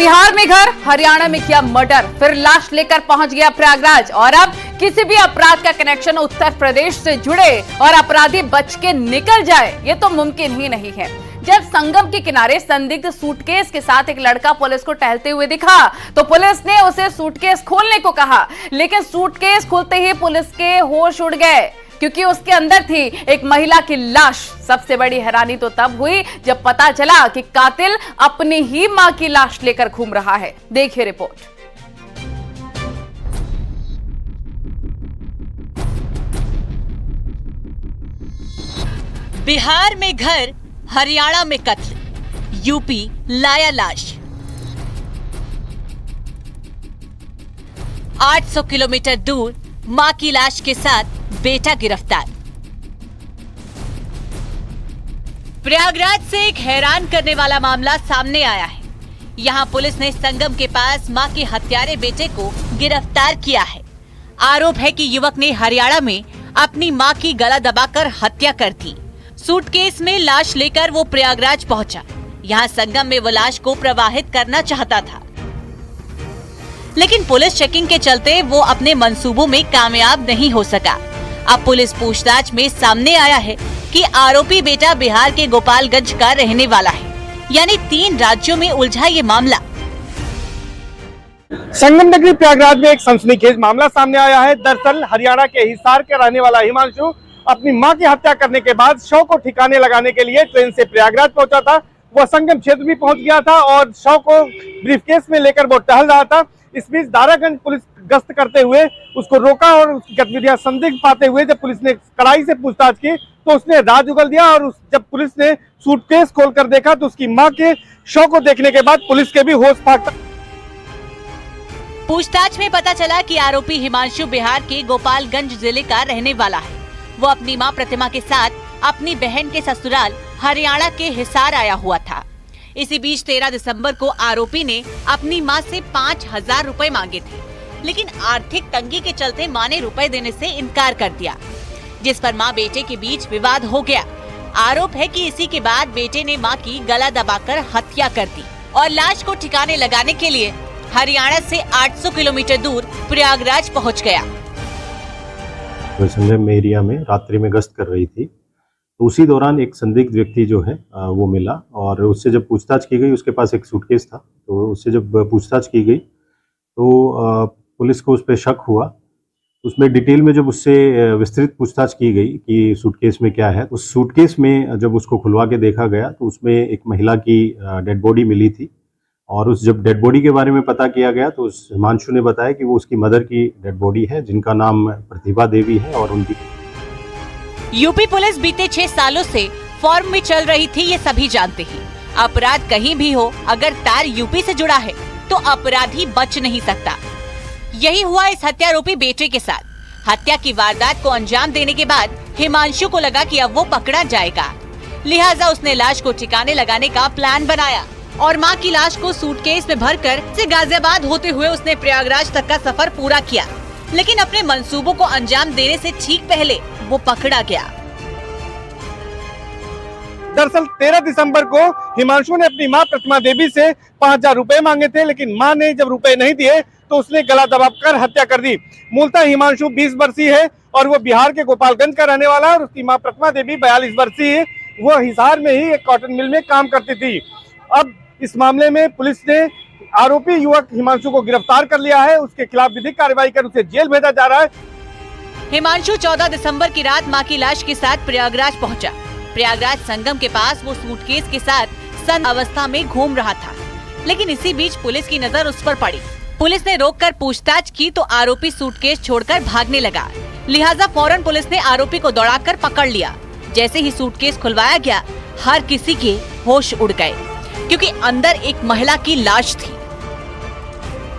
बिहार में घर, हरियाणा में किया मर्डर, फिर लाश लेकर पहुंच गया प्रयागराज। और अब किसी भी अपराध का कनेक्शन उत्तर प्रदेश से जुड़े और अपराधी बच के निकल जाए, ये तो मुमकिन ही नहीं है। जब संगम के किनारे संदिग्ध सूटकेस के साथ एक लड़का पुलिस को टहलते हुए दिखा तो पुलिस ने उसे सूटकेस खोलने को कहा, लेकिन सूटकेस खुलते ही पुलिस के होश उड़ गए क्योंकि उसके अंदर थी एक महिला की लाश। सबसे बड़ी हैरानी तो तब हुई जब पता चला कि कातिल अपनी ही मां की लाश लेकर घूम रहा है। देखिए रिपोर्ट। बिहार में घर, हरियाणा में कत्ल, यूपी लाया लाश। 800 किलोमीटर दूर मां की लाश के साथ बेटा गिरफ्तार। प्रयागराज से एक हैरान करने वाला मामला सामने आया है। यहां पुलिस ने संगम के पास मां के हत्यारे बेटे को गिरफ्तार किया है। आरोप है कि युवक ने हरियाणा में अपनी मां की गला दबाकर हत्या कर दी। सूटकेस में लाश लेकर वो प्रयागराज पहुंचा। यहां संगम में वो लाश को प्रवाहित करना चाहता था, लेकिन पुलिस चेकिंग के चलते वो अपने मंसूबों में कामयाब नहीं हो सका। अब पुलिस पूछताछ में सामने आया है कि आरोपी बेटा बिहार के गोपालगंज का रहने वाला है, यानी 3 राज्यों में उलझा ये मामला। संगम नगरी प्रयागराज में एक सनसनीखेज मामला सामने आया है। दरअसल हरियाणा के हिसार के रहने वाला हिमांशु अपनी मां की हत्या करने के बाद शव को ठिकाने लगाने के लिए ट्रेन से प्रयागराज पहुंचा था। वह संगम क्षेत्र भी पहुंच गया था और शव को ब्रीफकेस में लेकर वो टहल रहा था। इस बीच दारागंज पुलिस गश्त करते हुए उसको रोका और उसकी गतिविधियां संदिग्ध पाते हुए जब पुलिस ने कड़ाई से पूछताछ की तो उसने राज उगल दिया। और जब पुलिस ने सूटकेस खोलकर देखा तो उसकी मां के शव को देखने के बाद पुलिस के भी होश फाँकता। पूछताछ में पता चला कि आरोपी हिमांशु बिहार के गोपालगंज जिले का रहने वाला है। वो अपनी मां प्रतिमा के साथ अपनी बहन के ससुराल हरियाणा के हिसार आया हुआ था। इसी बीच 13 दिसंबर को आरोपी ने अपनी मां से 5,000 रुपए मांगे थे, लेकिन आर्थिक तंगी के चलते मां ने रुपए देने से इनकार कर दिया, जिस पर मां बेटे के बीच विवाद हो गया। आरोप है कि इसी के बाद बेटे ने मां की गला दबाकर हत्या कर दी और लाश को ठिकाने लगाने के लिए हरियाणा से 800 किलोमीटर दूर प्रयागराज पहुंच गया। संगम एरिया में रात्रि में गश्त कर रही थी, तो उसी दौरान एक संदिग्ध व्यक्ति जो है वो मिला और उससे जब पूछताछ की गई, उसके पास एक सूटकेस था, तो उससे जब पूछताछ की गई तो पुलिस को उस पर शक हुआ। उसमें डिटेल में जब उससे विस्तृत पूछताछ की गई कि सूटकेस में क्या है, उस सूटकेस में जब उसको खुलवा के देखा गया तो उसमें एक महिला की डेड बॉडी मिली थी। और उस जब डेड बॉडी के बारे में पता किया गया तो उस हिमांशु ने बताया कि वो उसकी मदर की डेड बॉडी है, जिनका नाम प्रतिभा देवी है। और उनकी यूपी पुलिस बीते 6 सालों से फॉर्म में चल रही थी, ये सभी जानते हैं। अपराध कहीं भी हो, अगर तार यूपी से जुड़ा है तो अपराधी बच नहीं सकता। यही हुआ इस हत्यारोपी बेटे के साथ। हत्या की वारदात को अंजाम देने के बाद हिमांशु को लगा कि अब वो पकड़ा जाएगा, लिहाजा उसने लाश को ठिकाने लगाने का प्लान बनाया और मां की लाश को सूटकेस में भरकर से गाजियाबाद होते हुए उसने प्रयागराज तक का सफर पूरा किया। लेकिन अपने मंसूबों को अंजाम देने से ठीक पहले वो पकड़ा गया। दरअसल 13 दिसंबर को हिमांशु ने अपनी मां प्रतिमा देवी से 5,000 रुपए मांगे थे, लेकिन मां ने जब रुपए नहीं दिए तो उसने गला दबाकर हत्या कर दी। मूलतः हिमांशु 20 वर्षीय है और वो बिहार के गोपालगंज का रहने वाला है और उसकी मां प्रतिमा देवी 42 वर्षीय है। वो हिसार में ही एक कॉटन मिल में काम करती थी। अब इस मामले में पुलिस ने आरोपी युवक हिमांशु को गिरफ्तार कर लिया है। उसके खिलाफ विधिक कार्रवाई कर उसे जेल भेजा जा रहा है। हिमांशु 14 दिसंबर की रात मां की लाश के साथ प्रयागराज पहुंचा। प्रयागराज संगम के पास वो सूटकेस के साथ संदिग्ध अवस्था में घूम रहा था, लेकिन इसी बीच पुलिस की नजर उस पर पड़ी। पुलिस ने रोककर पूछताछ की तो आरोपी सूटकेस छोड़कर भागने लगा, लिहाजा फौरन पुलिस ने आरोपी को दौड़ाकर पकड़ लिया। जैसे ही सूटकेस खुलवाया गया, हर किसी के होश उड़ गए क्योंकि अंदर एक महिला की लाश थी।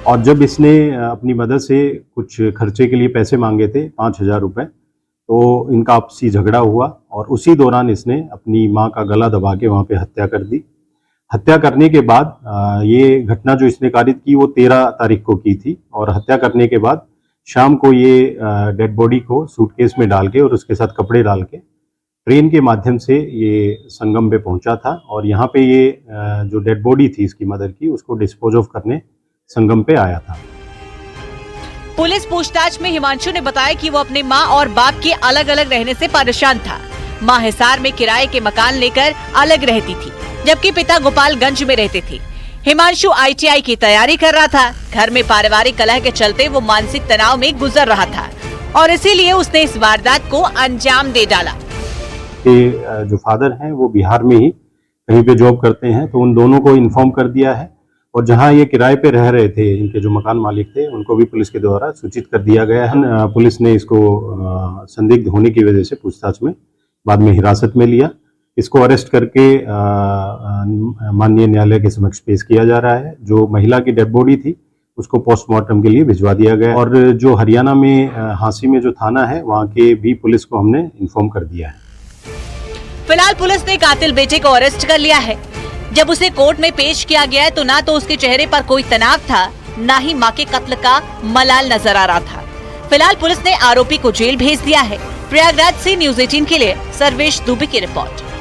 और जब इसने अपनी मदर से कुछ खर्चे के लिए पैसे मांगे थे 5,000 रुपए, तो इनका आपसी झगड़ा हुआ और उसी दौरान इसने अपनी मां का गला दबा के वहां पे हत्या कर दी। हत्या करने के बाद ये घटना जो इसने कारित की वो 13 तारीख को की थी और हत्या करने के बाद शाम को ये डेड बॉडी को सूटकेस में डाल के और उसके साथ कपड़े डाल के ट्रेन के माध्यम से ये संगम पे पहुंचा था और यहाँ पे ये जो डेड बॉडी थी इसकी मदर की, उसको डिस्पोज ऑफ करने संगम पे आया था। पुलिस पूछताछ में हिमांशु ने बताया कि वो अपने मां और बाप के अलग अलग रहने से परेशान था। मां हिसार में किराए के मकान लेकर अलग रहती थी, जबकि पिता गोपालगंज में रहते थे। हिमांशु ITI की तैयारी कर रहा था। घर में पारिवारिक कलह के चलते वो मानसिक तनाव में गुजर रहा था और इसीलिए उसने इस वारदात को अंजाम दे डाला। के जो फादर हैं वो बिहार में ही कहीं पे जॉब करते हैं, तो उन दोनों को इन्फॉर्म कर दिया है और जहां ये किराए पे रह रहे थे, इनके जो मकान मालिक थे, उनको भी पुलिस के द्वारा सूचित कर दिया गया है। पुलिस ने इसको संदिग्ध होने की वजह से पूछताछ में बाद में हिरासत में लिया। इसको अरेस्ट करके माननीय न्यायालय के समक्ष पेश किया जा रहा है। जो महिला की डेड बॉडी थी उसको पोस्टमार्टम के लिए भिजवा दिया गया और जो हरियाणा में हांसी में जो थाना है वहाँ के भी पुलिस को हमने इन्फॉर्म कर दिया है। फिलहाल पुलिस ने कातिल बेटे को अरेस्ट कर लिया है। जब उसे कोर्ट में पेश किया गया तो ना तो उसके चेहरे पर कोई तनाव था, ना ही मां के कत्ल का मलाल नजर आ रहा था। फिलहाल पुलिस ने आरोपी को जेल भेज दिया है। प्रयागराज से न्यूज़ 18 के लिए सर्वेश दुबे की रिपोर्ट।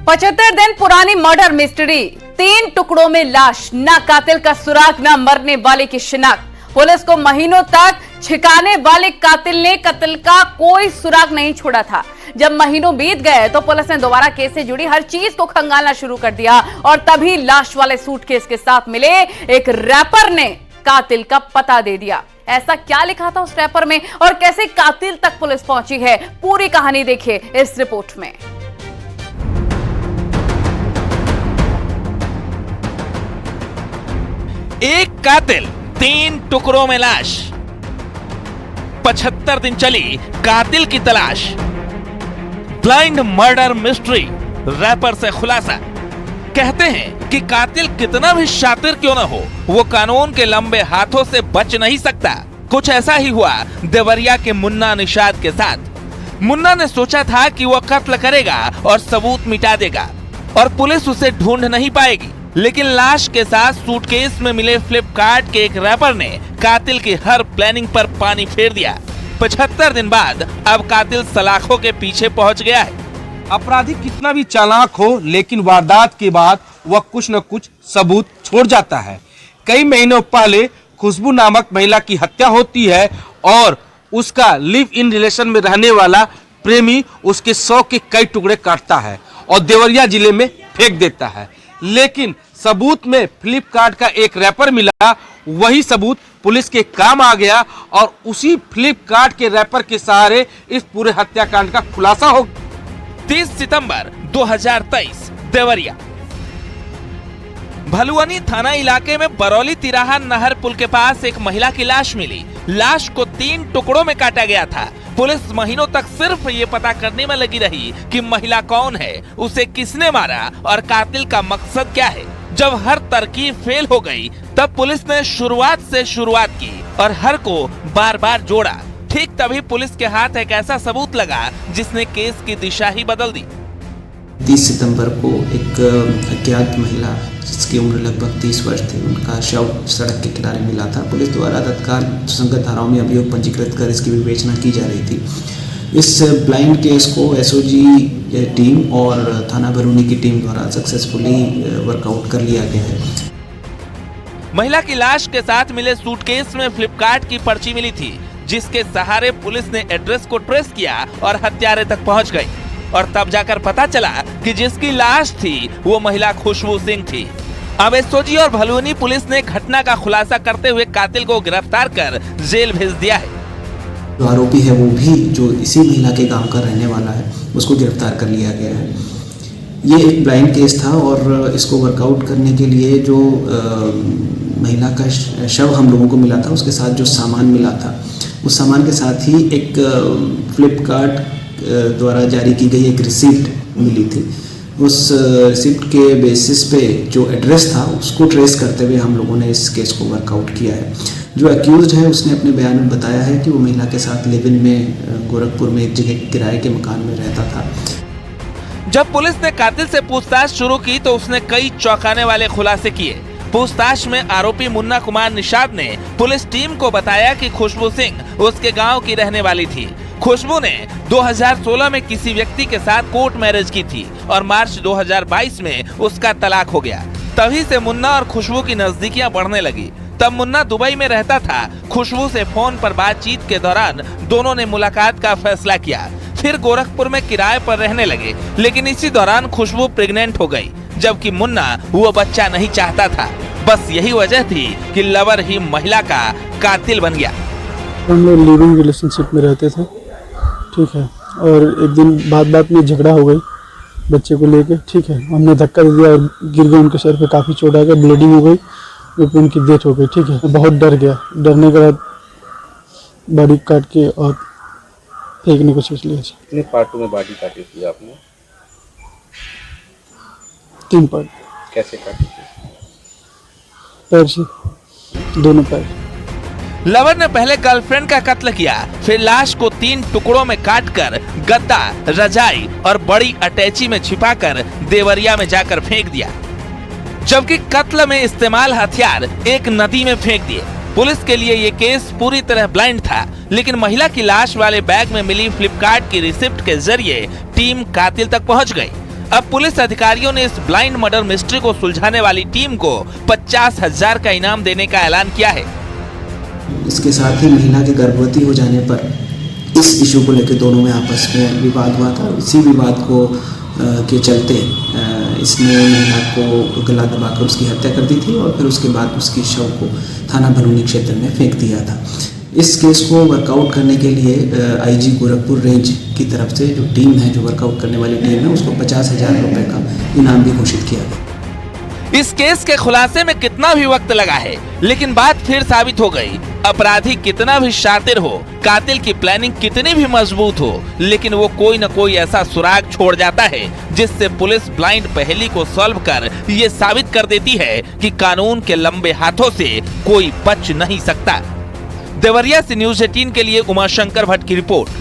पचहत्तर दिन पुरानी मर्डर मिस्ट्री, 3 टुकड़ों में लाश, न कातिल का सुराग न मरने वाले की शिनाख्त। पुलिस को महीनों तक छिकाने वाले कातिल ने कत्ल का कोई सुराग नहीं छोड़ा था। जब महीनों बीत गए तो पुलिस ने दोबारा केस से जुड़ी हर चीज को खंगालना शुरू कर दिया और तभी लाश वाले सूटकेस के साथ मिले एक रैपर ने कातिल का पता दे दिया। ऐसा क्या लिखा था उस रैपर में और कैसे कातिल तक पुलिस पहुंची है, पूरी कहानी देखिए इस रिपोर्ट में। एक कातिल, 3 टुकड़ों में लाश। 75 दिन चली कातिल की तलाश। ब्लाइंड मर्डर मिस्ट्री, रैपर से खुलासा। कहते हैं कि कातिल कितना भी शातिर क्यों न हो, वो कानून के लंबे हाथों से बच नहीं सकता। कुछ ऐसा ही हुआ देवरिया के मुन्ना निषाद के साथ। मुन्ना ने सोचा था कि वो कत्ल करेगा और सबूत मिटा देगा और पुलिस उसे ढूंढ नहीं पाएगी, लेकिन लाश के साथ सूटकेस में मिले फ्लिपकार्ट के एक रैपर ने कातिल की हर प्लानिंग पर पानी फेर दिया। 75 दिन बाद अब कातिल सलाखों के पीछे पहुंच गया है। अपराधी कितना भी चालाक हो, लेकिन वारदात के बाद वह कुछ न कुछ सबूत छोड़ जाता है। कई महीनों पहले खुशबू नामक महिला की हत्या होती है और उसका लिव इन रिलेशन में रहने वाला प्रेमी उसके 100 के कई टुकड़े काटता है और देवरिया जिले में फेंक देता है। लेकिन सबूत में फ्लिपकार्ट का एक रैपर मिला। वही सबूत पुलिस के काम आ गया और उसी फ्लिपकार्ट के रैपर के सहारे इस पूरे हत्याकांड का खुलासा हो। 30 सितंबर 2023 देवरिया भलुअनी थाना इलाके में बरौली तिराहा नहर पुल के पास एक महिला की लाश मिली। लाश को 3 टुकड़ों में काटा गया था। पुलिस महीनों तक सिर्फ ये पता करने में लगी रही कि महिला कौन है, उसे किसने मारा और कातिल का मकसद क्या है। जब हर तरकीब फेल हो गई तब पुलिस ने शुरुआत की और हर को बार बार जोड़ा। ठीक तभी पुलिस के हाथ एक ऐसा सबूत लगा जिसने केस की दिशा ही बदल दी। 30 सितंबर को एक अज्ञात महिला जिसकी उम्र लगभग 30 वर्ष थी, उनका शव सड़क के किनारे मिला था। पुलिस द्वारा तत्काल सुसंगत धाराओं में अभियोग पंजीकृत कर इसकी विवेचना की जा रही थी। इस ब्लाइंड केस को SOG टीम और थाना बरौनी की टीम द्वारा सक्सेसफुली वर्कआउट कर लिया गया है। महिला की लाश के साथ मिले सूटकेस में फ्लिपकार्ट की पर्ची मिली थी, जिसके सहारे पुलिस ने एड्रेस को ट्रेस किया और हत्यारे तक पहुंच गई। और तब जाकर पता चला कि जिसकी लाश थी वो महिला खुशबू सिंह थी। अब SOG और भलुअनी पुलिस ने घटना का खुलासा करते हुए कातिल को गिरफ्तार कर जेल भेज दिया है। जो आरोपी है वो भी जो इसी महिला के गांव का रहने वाला है, उसको गिरफ्तार कर लिया गया है। ये एक ब्लाइंड केस था और इसको वर्कआउट करने के लिए जो महिला का शव हम लोगों को मिला था, उसके साथ जो सामान मिला था, उस सामान के साथ ही एक फ्लिपकार्ट द्वारा जारी की गई एक रिसीप्ट मिली थी, उस रिसिप्ट के बेसिस पे जो एड्रेस था उसको ट्रेस करते हुए हम लोगों ने इस केस को वर्कआउट किया है। जो एक्यूज्ड है उसने अपने बयान में बताया है कि वो महिला के साथ लिव इन में गोरखपुर में एक जगह किराए के मकान में रहता था। जब पुलिस ने कातिल से पूछताछ शुरू की तो उसने कई चौंकाने वाले खुलासे किए। पूछताछ में आरोपी मुन्ना कुमार निषाद ने पुलिस टीम को बताया कि खुशबू सिंह उसके गांव की रहने वाली थी। खुशबू ने 2016 में किसी व्यक्ति के साथ कोर्ट मैरिज की थी और मार्च 2022 में उसका तलाक हो गया। तभी से मुन्ना और खुशबू की नजदीकियां बढ़ने लगी। तब मुन्ना दुबई में रहता था। खुशबू से फोन पर बातचीत के दौरान दोनों ने मुलाकात का फैसला किया। फिर गोरखपुर में किराए पर रहने लगे, लेकिन इसी दौरान खुशबू प्रेग्नेंट हो गई, जबकि मुन्ना वो बच्चा नहीं चाहता था। बस यही वजह थी कि लवर ही महिला का कातिल बन गया। हम लोग लिविंग रिलेशनशिप में रहते थे, ठीक है, और एक दिन बात में झगड़ा हो गई बच्चे को लेके, ठीक है। हमने धक्का दे दिया और गिर गए, उनके सर पे काफ़ी चोट आ गया, ब्लीडिंग हो गई, फिर उनकी डेथ हो गई, ठीक है। बहुत डर गया, डरने के बाद बॉडी काट के और फेंकने को सोच लिया। कितने पार्टों में बॉडी काटी थी आपने? 3 पार्ट। कैसे काटी थी? पैर से, दोनों पैर। लवर ने पहले गर्लफ्रेंड का कत्ल किया, फिर लाश को 3 टुकड़ों में काटकर गद्दा, रजाई और बड़ी अटैची में छिपाकर देवरिया में जाकर फेंक दिया, जबकि कत्ल में इस्तेमाल हथियार एक नदी में फेंक दिए। पुलिस के लिए ये केस पूरी तरह ब्लाइंड था, लेकिन महिला की लाश वाले बैग में मिली फ्लिपकार्ट की रिसिप्ट के जरिए टीम कातिल तक पहुंच गई। अब पुलिस अधिकारियों ने इस ब्लाइंड मर्डर मिस्ट्री को सुलझाने वाली टीम को 50,000 का इनाम देने का ऐलान किया है। इसके साथ ही महिला के गर्भवती हो जाने पर इस इशू को लेकर दोनों में आपस में विवाद हुआ था। इसी विवाद को के चलते इसने महिला को गला दबाकर उसकी हत्या कर दी थी और फिर उसके बाद उसकी शव को थाना भनूनी क्षेत्र में फेंक दिया था। इस केस को वर्कआउट करने के लिए आईजी गोरखपुर रेंज की तरफ से जो टीम है, जो वर्कआउट करने वाली टीम है, उसको 50,000 रुपये का इनाम भी घोषित किया गया। इस केस के खुलासे में कितना भी वक्त लगा है, लेकिन बात फिर साबित हो गई। अपराधी कितना भी शातिर हो, कातिल की प्लानिंग कितनी भी मजबूत हो, लेकिन वो कोई न कोई ऐसा सुराग छोड़ जाता है जिससे पुलिस ब्लाइंड पहेली को सॉल्व कर ये साबित कर देती है कि कानून के लंबे हाथों से कोई बच नहीं सकता। देवरिया से न्यूज़ 18 के लिए उमाशंकर भट्ट की रिपोर्ट।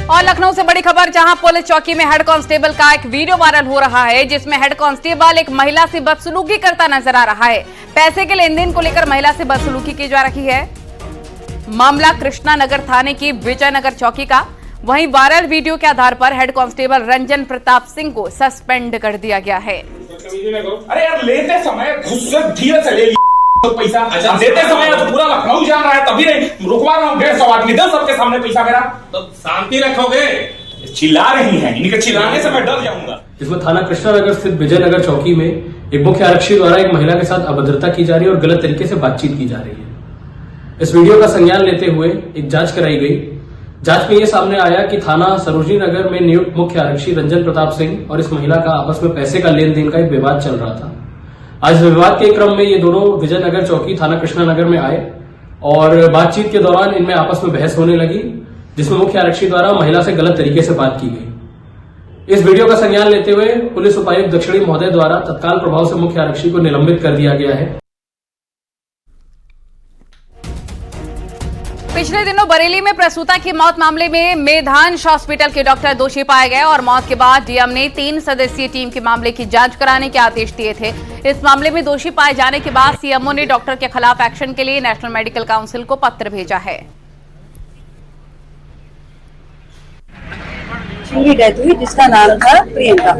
और लखनऊ से बड़ी खबर, जहां पुलिस चौकी में हेड कांस्टेबल का एक वीडियो वायरल हो रहा है, जिसमें हेड कांस्टेबल एक महिला से बदसलूकी करता नजर आ रहा है। पैसे के लेन देन को लेकर महिला से बदसलूकी की जा रही है। मामला कृष्णा नगर थाने की विजयनगर चौकी का। वहीं वायरल वीडियो के आधार पर हेड कांस्टेबल रंजन प्रताप सिंह को सस्पेंड कर दिया गया है। अरे यार, लेते समय घुस धीरे से ले पैसा, देते समय तो पूरा लखनऊ जान रहा है, तभी नहीं रुकवा रहा हूँ। 150 आदमी दो सबके सामने पैसा मेरा, तो शांति रखोगे? चिल्ला रही हैं, इनके चिल्लाने से मैं डर जाऊंगा। इसमें थाना कृष्णा नगर स्थित विजयनगर चौकी में एक मुख्य आरक्षी द्वारा एक महिला के साथ अभद्रता की जा रही है और गलत तरीके से बातचीत की जा रही है। इस वीडियो का संज्ञान लेते हुए एक जांच कराई गई। जांच में यह सामने आया कि थाना सरोजनी नगर में नियुक्त मुख्य आरक्षी रंजन प्रताप सिंह और इस महिला का आपस में पैसे का लेन देन का एक विवाद चल रहा था। आज विवाद के क्रम में ये दोनों विजयनगर चौकी थाना कृष्णा नगर में आए और बातचीत के दौरान इनमें आपस में बहस होने लगी, जिसमें मुख्य आरक्षी द्वारा महिला से गलत तरीके से बात की गई। इस वीडियो का संज्ञान लेते हुए पुलिस उपायुक्त दक्षिणी महोदय द्वारा तत्काल प्रभाव से मुख्य आरक्षी को निलंबित कर दिया गया है। पिछले दिनों बरेली में प्रसूता की मौत मामले में मेधांश हॉस्पिटल के डॉक्टर दोषी पाए गए और मौत के बाद डीएम ने 3 सदस्यीय टीम के मामले की जांच कराने के आदेश दिए थे। इस मामले में दोषी पाए जाने के बाद सीएमओ ने डॉक्टर के खिलाफ एक्शन के लिए नेशनल मेडिकल काउंसिल को पत्र भेजा है। डेथ हुई जिसका नाम था प्रियंका,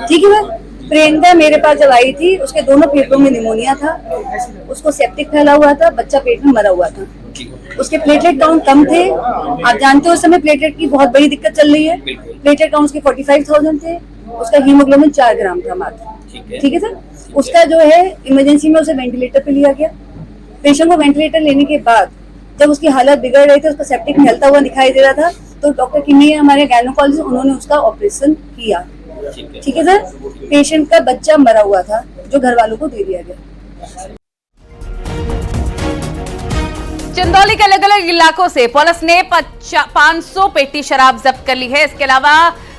ठीक है। प्रियंका मेरे पास जब आई थी, उसके दोनों पेटों में निमोनिया था, उसको सेप्टिक फैला हुआ था, बच्चा पेट में मरा हुआ था, उसके प्लेटलेट काउंट कम थे। आप जानते हो उस समय प्लेटलेट की बहुत बड़ी दिक्कत चल रही है। प्लेटलेट काउंट उसके 45,000 थे, उसका हीमोग्लोबिन 4 ग्राम था मात्र, ठीक है सर। उसका जो है इमरजेंसी में उसे वेंटिलेटर पे लिया गया। पेशेंट को वेंटिलेटर लेने के बाद जब उसकी हालत बिगड़ रही थी, उसका सेप्टिक फैलता हुआ दिखाई दे रहा था, तो डॉक्टर किन्नी हमारे गायनोकोलॉजिस्ट, उन्होंने उसका ऑपरेशन किया, ठीक है सर। पेशेंट का बच्चा मरा हुआ था जो घर वालों को दे दिया गया। चंदौली के अलग अलग इलाकों से पुलिस ने 500 पेटी शराब जब्त कर ली है। इसके अलावा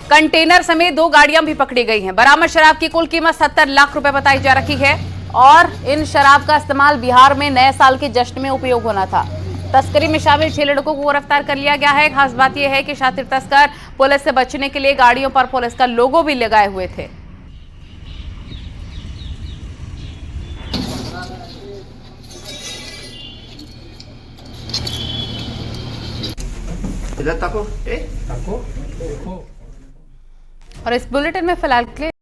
कंटेनर समेत 2 गाड़ियां भी पकड़ी गई हैं। बरामद शराब की कुल कीमत 70 लाख रुपए बताई जा रही है और इन शराब का इस्तेमाल बिहार में नए साल के जश्न में उपयोग होना था। तस्करी में शामिल 6 लड़कों को गिरफ्तार कर लिया गया है। खास बात यह है कि शातिर तस्कर पुलिस से बचने के लिए गाड़ियों पर पुलिस का लोगो भी लगाए हुए थे। और इस बुलेटिन में फिलहाल के